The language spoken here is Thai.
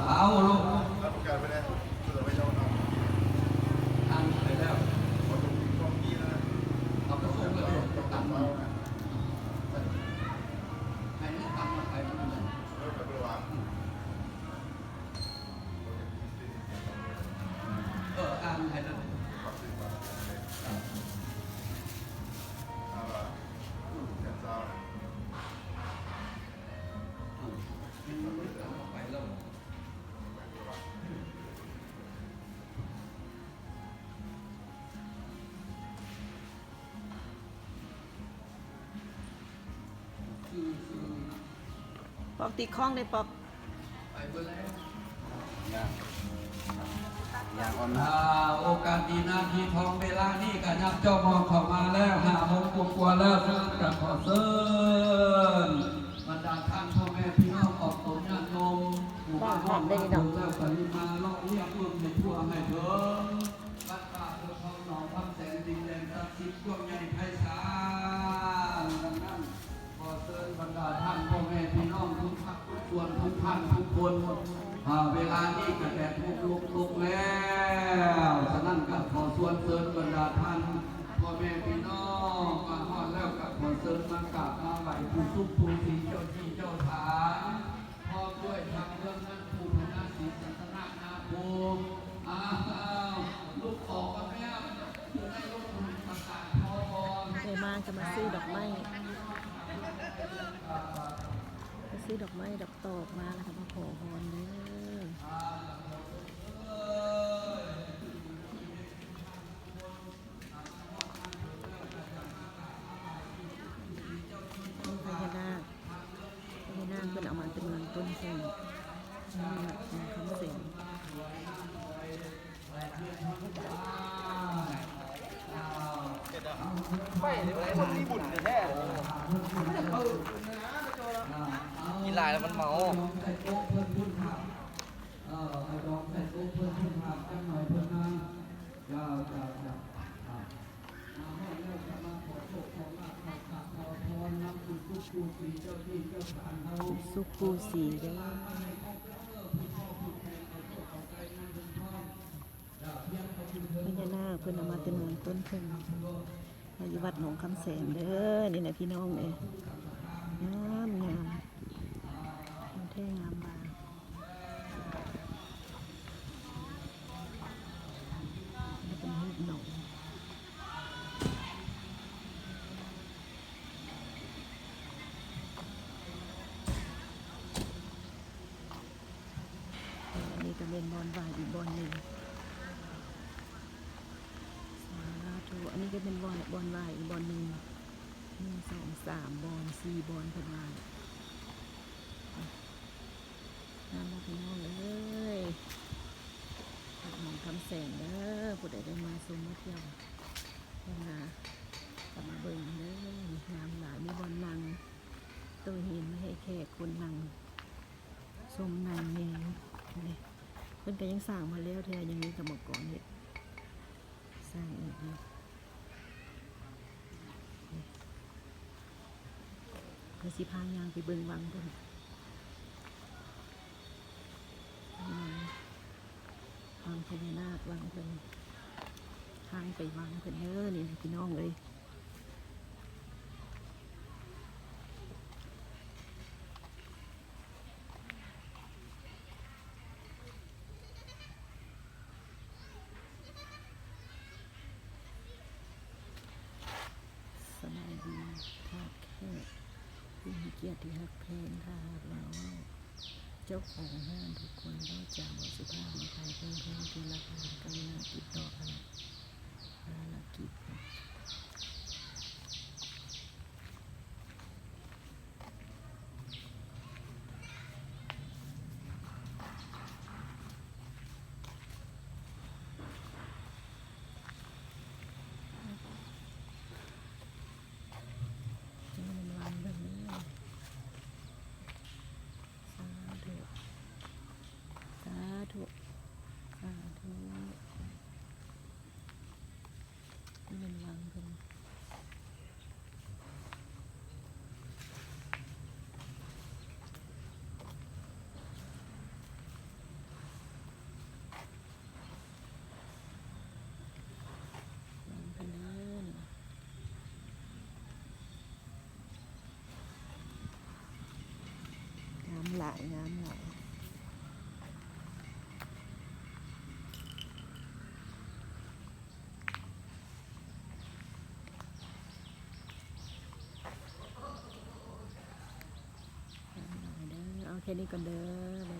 เอาลูกปอกตีคล้องได้ปอกโอกาสดีนาทีทองเวลานี้กันนับเจ้ามองเข้ามาแล้ว5 โมงกว่าแล้วซึ่งกับขอเชิญบรรดาท่านพ่อแม่พี่น้องออกตนญาติโยมผู้มาห้องมาดูแล้วปริมาเลาะเรียกเมืองในทั่วให้เถิงวัดป่าเพื่อเขาหนองพับแสงดินแดงศักดิ์สิทธิ์กว้างใหญ่ไพศาลดังนั้นขอเชิญบรรดาท่านพ่อแม่พี่น้องทุกภาคทุกส่วนทุกท่านทุกคนเวลานี้กระแดดลุกแล้วฉะนั้นก็ขอส่วนเชิญบรรดาท่านพ่อแม่พี่น้องมาฮอดแล้วก็ขอเชิญมากราบมาไหว้ผู้สุขผู้ศรีเจ้าที่เจ้าฐานพร้อมด้วยทางเรื่องนั้นผู้พนาศีสัตนานาภูมิลูกออกกันแม่อยู่ในรถประกาศพอบอลเลยมาจะมาซื้อดอกไม้ดอกไม้ดอกตอกมาแล้วก็มาขอพรเด้อพญานาคเป็นเอามาเป็นเงินต้นแข่งนี่แหละคำว่าเสียงไปเลยคนมีบุญแท้กินลายแล้วมันเมาสุกูสีเด้อพญานาคเพิ่นเอามาเป็นเงินต้นแข่งอยู่วัดหนองคำแสนเด้อนี่แหละพี่น้องเอ้ยงามแท้งามมาเป็นรูปหนองอันนี้ก็เป็นบอนวายอีกบอนหนึ่งอันนี้ก็เป็นบอลวายอีกบอลหนึ่ง1 2 3 บอล4 บอลเป็นวายน้ำมาพี่น้องเลยมองคำแสงเด้อผู้ใดได้มาชมมาเที่ยวนะกลับมาเบิ่งเด้องามหลายมีบอลนังตัวเห็นไม่ให้แขกคนนังชมนังเองนี่เพิ่นก็ยังสร้างมาแล้วเธอยังมีกรรมกรเห็ดสร้างอีกอยู่เดี๋ยวสิพายางไปเบิ่งวังเพิ่นวังพญานาควังเพิ่นทางไปวังเพิ่นเด้อนี่พี่น้องเอ้ยสบายดีค่ะแค่ผู้มีเกียรติที่ฮักแพงค่ะเราเจ้าของห้างทุกคนก็จะบสุภาพในไทยเพิ่มที่ราคาการงานติดต่อกันภารกิจ หลายงามหลายเอาแค่นี้ก่อนเด้อ